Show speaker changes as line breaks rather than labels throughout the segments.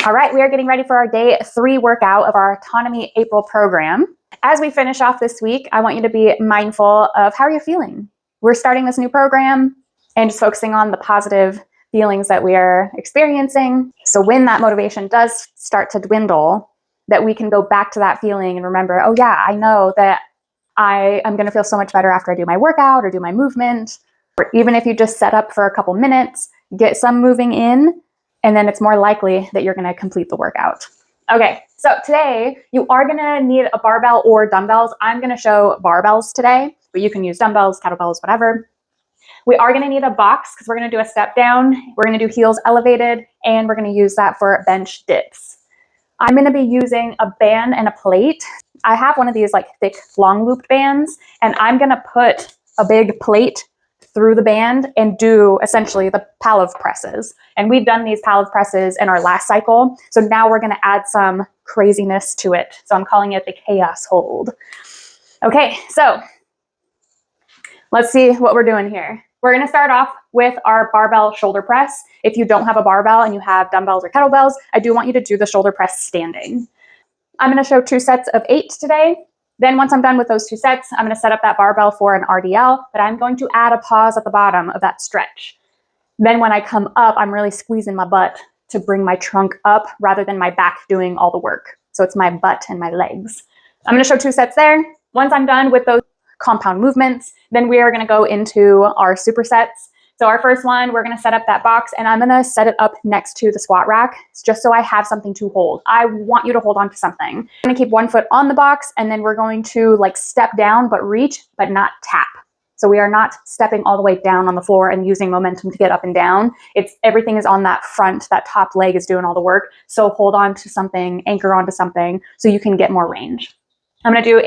All right, we are getting ready for our day 3 workout of our Autonomy April program. As we finish off this week, I want you to be mindful of how you're feeling. We're starting this new program and just focusing on the positive feelings that we are experiencing. So when that motivation does start to dwindle, that we can go back to that feeling and remember, oh yeah, I know that I'm going to feel so much better after I do my workout or do my movement. Or even if you just set up for a couple minutes, get some moving in, and then it's more likely that you're going to complete the workout. Okay, so today you are going to need a barbell or dumbbells. I'm going to show barbells today, but you can use dumbbells, kettlebells, whatever. We are going to need a box because we're going to do a step down. We're going to do heels elevated, and we're going to use that for bench dips. I'm going to be using a band and a plate. I have one of these like thick long looped bands, and I'm going to put a big plate through the band and do essentially the Palov presses. And we've done these Palov presses in our last cycle. So now we're going to add some craziness to it. So I'm calling it the chaos hold. Okay, so let's see what we're doing here. We're going to start off with our barbell shoulder press. If you don't have a barbell and you have dumbbells or kettlebells, I do want you to do the shoulder press standing. I'm going to show 2 sets of 8 today. Then once I'm done with those 2 sets, I'm going to set up that barbell for an RDL, but I'm going to add a pause at the bottom of that stretch. Then when I come up, I'm really squeezing my butt to bring my trunk up rather than my back doing all the work. So it's my butt and my legs. I'm going to show 2 sets there. Once I'm done with those compound movements, then we are going to go into our supersets. So our first one, we're going to set up that box, and I'm going to set it up next to the squat rack just so I have something to hold. I want you to hold on to something. I'm going to keep one foot on the box, and then we're going to like step down but reach but not tap. So we are not stepping all the way down on the floor and using momentum to get up and down. Everything is on that front, that top leg is doing all the work. So hold on to something, anchor onto something so you can get more range. I'm going to do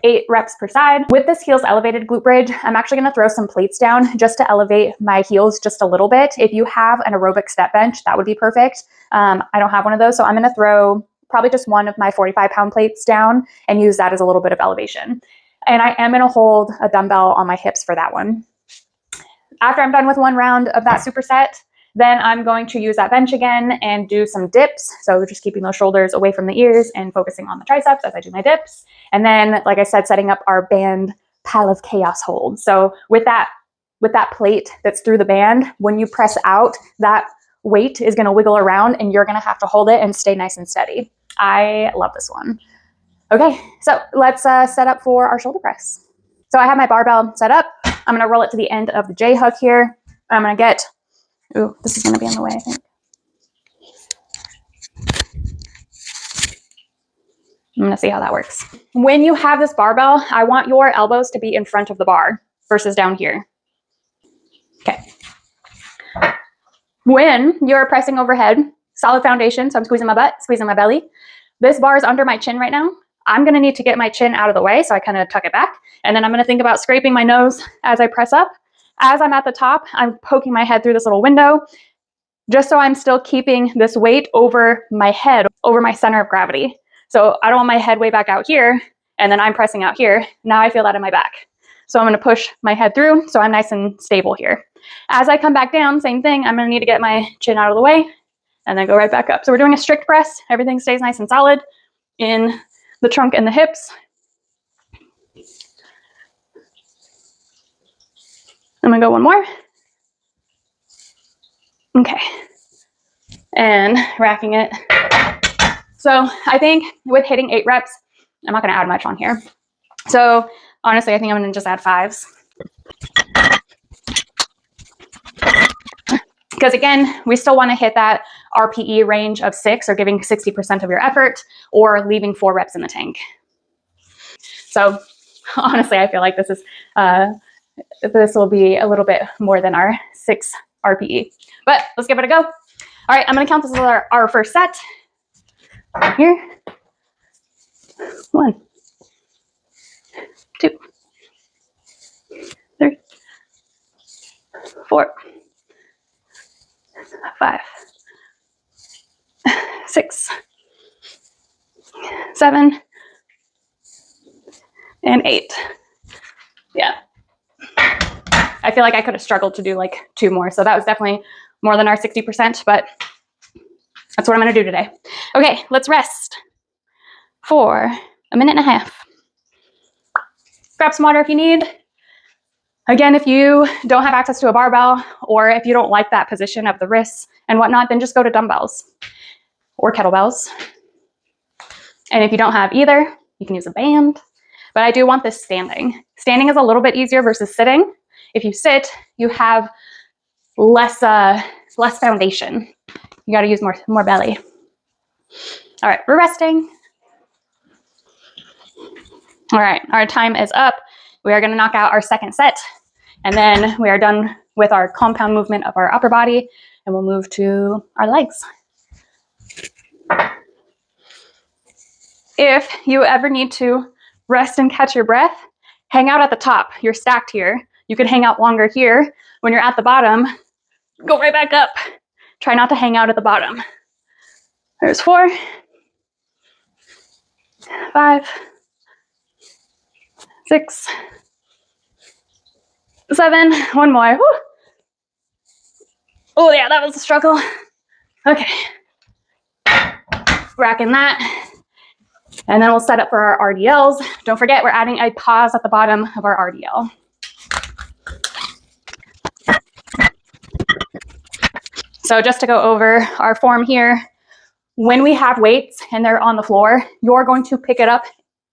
8 reps per side. With this heels elevated glute bridge, I'm actually going to throw some plates down just to elevate my heels just a little bit. If you have an aerobic step bench, that would be perfect. I don't have one of those, so I'm going to throw probably just one of my 45-pound plates down and use that as a little bit of elevation. And I am going to hold a dumbbell on my hips for that one. After I'm done with one round of that superset, then I'm going to use that bench again and do some dips. So just keeping those shoulders away from the ears and focusing on the triceps as I do my dips. And then, like I said, setting up our band Palov chaos hold. So with that plate that's through the band, when you press out, that weight is going to wiggle around and you're going to have to hold it and stay nice and steady. I love this one. Okay, so let's set up for our shoulder press. So I have my barbell set up. I'm going to roll it to the end of the J hook here. I'm going to get, ooh, this is going to be in the way, I think. I'm going to see how that works. When you have this barbell, I want your elbows to be in front of the bar versus down here. Okay. When you're pressing overhead, solid foundation, so I'm squeezing my butt, squeezing my belly. This bar is under my chin right now. I'm going to need to get my chin out of the way, so I kind of tuck it back. And then I'm going to think about scraping my nose as I press up. As I'm at the top, I'm poking my head through this little window, just so I'm still keeping this weight over my head, over my center of gravity. So I don't want my head way back out here, and then I'm pressing out here. Now I feel that in my back. So I'm going to push my head through, so I'm nice and stable here. As I come back down, same thing. I'm going to need to get my chin out of the way, and then go right back up. So we're doing a strict press. Everything stays nice and solid in the trunk and the hips. I'm going to go one more. Okay. And racking it. So I think with hitting 8 reps, I'm not going to add much on here. So honestly, I think I'm going to just add 5s. Because again, we still want to hit that RPE range of 6, or giving 60% of your effort, or leaving 4 reps in the tank. So honestly, I feel like this will be a little bit more than our 6 RPE. But let's give it a go. All right, I'm going to count this as our first set. Here. 1, 2, 3, 4, 5, 6, 7, and 8. Yeah. I feel like I could have struggled to do like 2 more. So that was definitely more than our 60%, but That's what I'm gonna do today. Okay, let's rest for a minute and a half. Grab some water if you need. Again, if you don't have access to a barbell, or if you don't like that position of the wrists and whatnot, then just go to dumbbells or kettlebells. And if you don't have either, you can use a band. But I do want this standing. Standing is a little bit easier versus sitting. If you sit, you have less foundation. You got to use more belly. All right, we're resting. All right, our time is up. We are going to knock out our second set, and then we are done with our compound movement of our upper body, and we'll move to our legs. If you ever need to rest and catch your breath, hang out at the top. You're stacked here. You can hang out longer here. When you're at the bottom, go right back up. Try not to hang out at the bottom. There's 4, 5, 6, 7. One more. Woo. Oh yeah, that was a struggle. Okay. Racking that. And then we'll set up for our RDLs. Don't forget, we're adding a pause at the bottom of our RDL. So just to go over our form here, when we have weights and they're on the floor, you're going to pick it up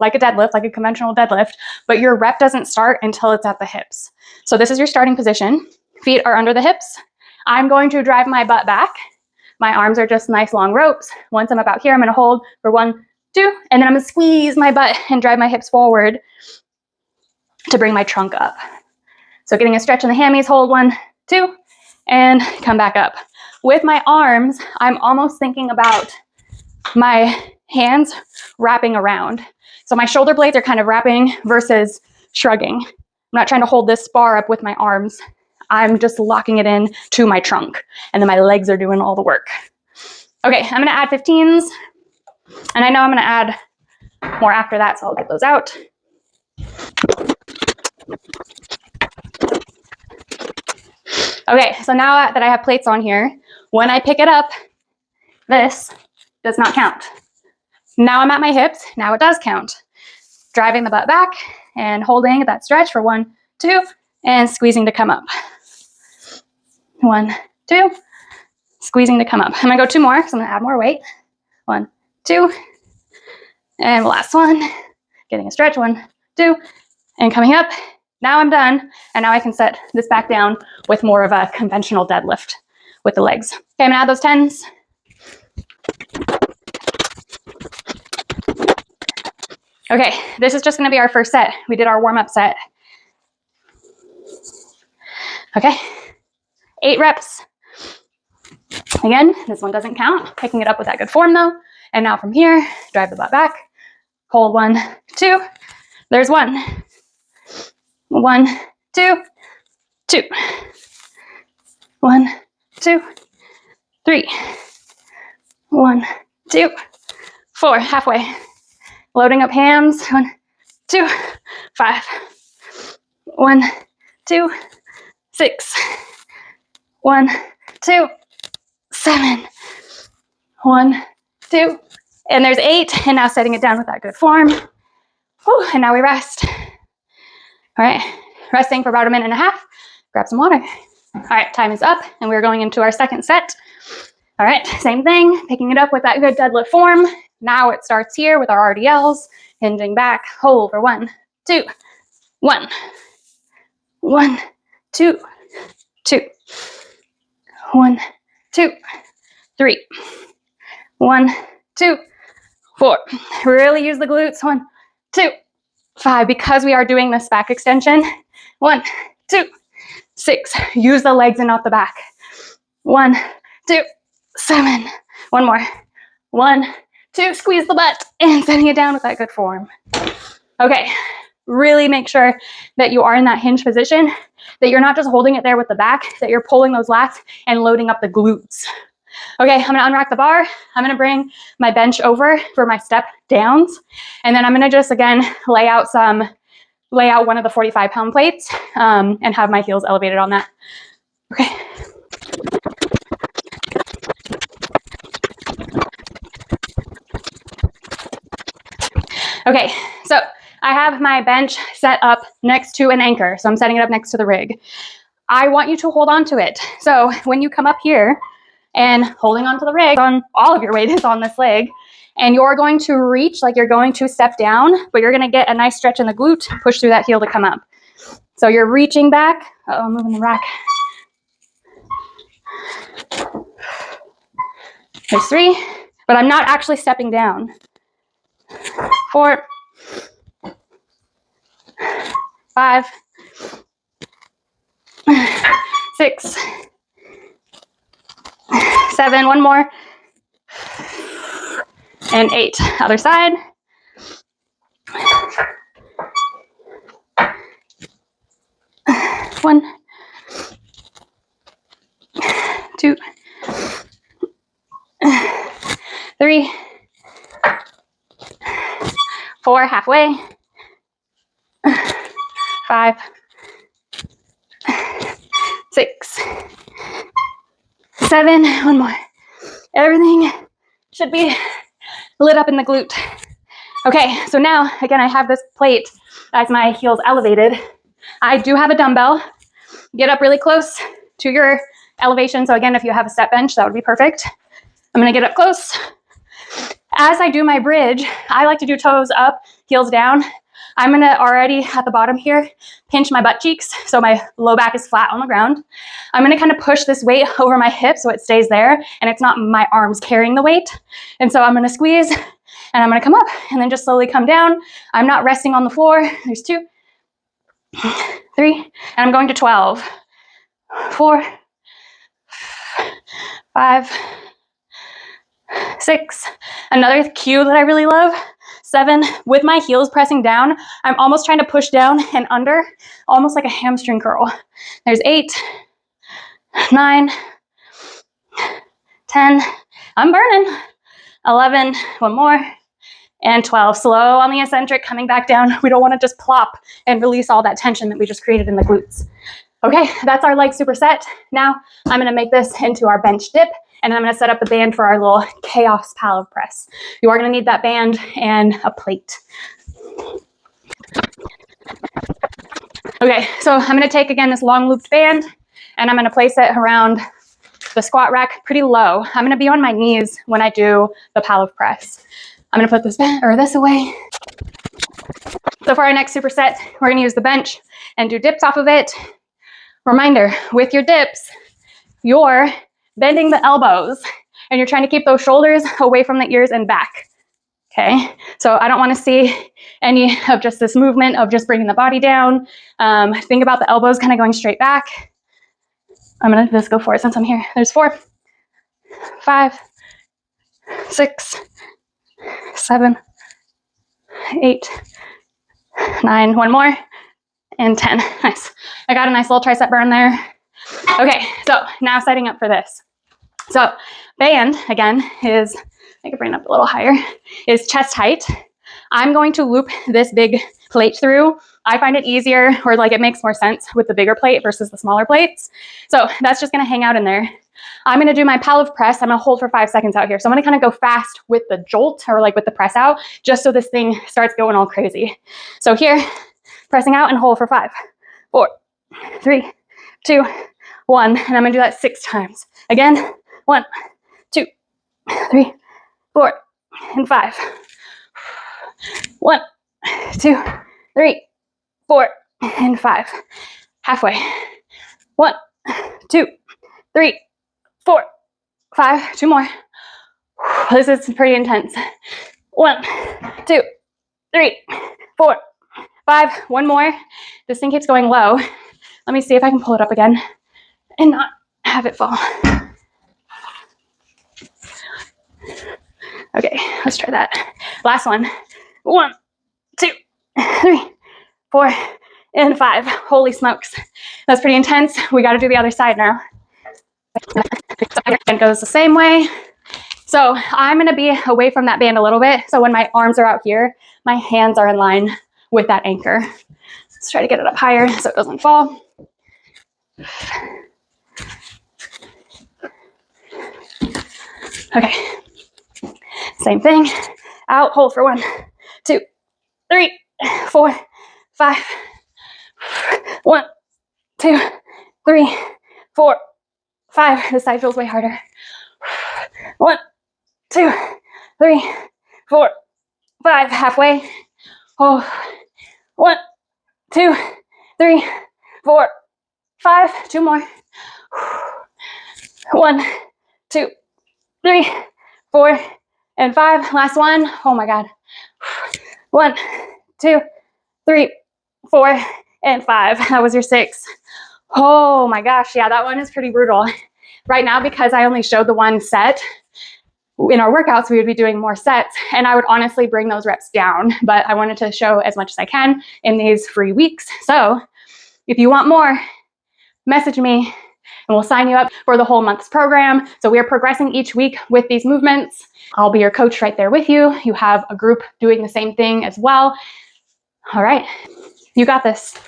like a deadlift, like a conventional deadlift, but your rep doesn't start until it's at the hips. So this is your starting position. Feet are under the hips. I'm going to drive my butt back. My arms are just nice long ropes. Once I'm about here, I'm gonna hold for 1, 2, and then I'm gonna squeeze my butt and drive my hips forward to bring my trunk up. So getting a stretch in the hammies, hold 1, 2, and come back up. With my arms, I'm almost thinking about my hands wrapping around. So my shoulder blades are kind of wrapping versus shrugging. I'm not trying to hold this bar up with my arms. I'm just locking it in to my trunk, and then my legs are doing all the work. Okay, I'm gonna add 15s, and I know I'm gonna add more after that, so I'll get those out. Okay, so now that I have plates on here, when I pick it up, this does not count. Now I'm at my hips, now it does count. Driving the butt back and holding that stretch for 1, 2, and squeezing to come up. 1, 2, squeezing to come up. I'm gonna go 2 more, so I'm gonna add more weight. 1, 2, and last one. Getting a stretch, 1, 2, and coming up. Now I'm done, and now I can set this back down with more of a conventional deadlift with the legs. Okay, I'm gonna add those 10s. Okay, this is just gonna be our first set. We did our warm-up set. Okay, 8 reps. Again, this one doesn't count. Picking it up with that good form though. And now from here, drive the butt back. Hold 1, 2. There's 1. 1, 2, 2. 1, 2, 3. 1, 2, 4. Halfway. Loading up hands. 1, 2, 5. 1, 2, 6. 1, 2, 7. 1, 2, and there's 8. And now setting it down with that good form. Whew, and now we rest. All right, resting for about a minute and a half. Grab some water. All right, time is up, and we're going into our second set. All right, same thing, picking it up with that good deadlift form. Now it starts here with our RDLs, hinging back, hold for 1, 2, 1, 1, 2, 2, 1, 2, 3, 1, 2, 4. Really use the glutes. 1, 2, 5. Because we are doing this back extension. 1, 2, 6. Use the legs and not the back. 1, 2, 7. One more. 1, 2. Squeeze the butt and setting it down with that good form. Okay. Really make sure that you are in that hinge position, that you're not just holding it there with the back, that you're pulling those lats and loading up the glutes. Okay, I'm gonna unrack the bar. I'm gonna bring my bench over for my step downs. And then I'm gonna just, again, lay out one of the 45-pound plates and have my heels elevated on that. Okay. Okay, so I have my bench set up next to an anchor. So I'm setting it up next to the rig. I want you to hold on to it. So when you come up here and holding onto the rig, on all of your weight is on this leg, and you're going to reach like you're going to step down, but you're gonna get a nice stretch in the glute, push through that heel to come up. So you're reaching back. Oh, I'm moving the rack. There's 3, but I'm not actually stepping down. 4, 5, 6, 7, one more, and 8. Other side. 1, 2, 3, 4, halfway, 5, 6, 7, one more. Everything should be lit up in the glute. Okay, so now, again, I have this plate as my heels elevated. I do have a dumbbell. Get up really close to your elevation. So again, if you have a step bench, that would be perfect. I'm gonna get up close. As I do my bridge, I like to do toes up, heels down. I'm gonna already at the bottom here, pinch my butt cheeks so my low back is flat on the ground. I'm gonna kind of push this weight over my hip so it stays there and it's not my arms carrying the weight. And so I'm gonna squeeze and I'm gonna come up and then just slowly come down. I'm not resting on the floor. There's 2, 3, and I'm going to 12, 4, 5, 6. Another cue that I really love, 7, with my heels pressing down, I'm almost trying to push down and under, almost like a hamstring curl. There's 8, 9, 10, I'm burning, 11, one more, and 12. Slow on the eccentric, coming back down. We don't want to just plop and release all that tension that we just created in the glutes. Okay, that's our leg superset. Now I'm gonna make this into our bench dip, and I'm gonna set up the band for our little chaos pallet press. You are gonna need that band and a plate. Okay, so I'm gonna take again this long looped band, and I'm gonna place it around the squat rack pretty low. I'm gonna be on my knees when I do the pallet press. I'm gonna put this away. So for our next superset, we're gonna use the bench and do dips off of it. Reminder, with your dips, you're bending the elbows and you're trying to keep those shoulders away from the ears and back. Okay, so I don't want to see any of just this movement of just bringing the body down. Think about the elbows kind of going straight back. I'm gonna just go for it since I'm here. There's 4, 5, 6, 7, 8, 9, one more, and 10. Nice. I got a nice little tricep burn there. Okay, so now setting up for this. So band, again, is, I can bring it up a little higher, is chest height. I'm going to loop this big plate through. I find it easier, or like it makes more sense with the bigger plate versus the smaller plates. So that's just gonna hang out in there. I'm gonna do my pallet press. I'm gonna hold for 5 seconds out here. So I'm gonna kind of go fast with the jolt, or like with the press out, just so this thing starts going all crazy. So here, pressing out and hold for 5, 4, 3, 2, 1. And I'm gonna do that 6 times. Again, 1, 2, 3, 4, and 5. 1, 2, 3, 4, and 5. Halfway. 1, 2, 3, 4, 5. 2 more. This is pretty intense. 1, 2, 3, 4, 5. 1 more. This thing keeps going low. Let me see if I can pull it up again and not have it fall. Okay, let's try that. Last one. 1, 2, 3, 4, and 5. Holy smokes. That's pretty intense. We got to do the other side now. It goes the same way. So I'm going to be away from that band a little bit. So when my arms are out here, my hands are in line with that anchor. Let's try to get it up higher so it doesn't fall. Okay. Same thing. Out, hold for 1, 2, 4, 5. 1, 2, 3, 4, 5. This side feels way harder. 1, 2, 3, 4, 5. Halfway. Oh. 1, 2, 3, 4, 5. 2 more. 1, 2, 3, 4, and 5. Last one. Oh my God. 1, 2, 3, 4, and 5. That was your 6. Oh my gosh. Yeah, that one is pretty brutal. Right now, because I only showed the one set, in our workouts, we would be doing more sets, and I would honestly bring those reps down, but I wanted to show as much as I can in these free weeks. So if you want more, message me and we'll sign you up for the whole month's program. So we are progressing each week with these movements. I'll be your coach right there with you. You have a group doing the same thing as well. All right, you got this.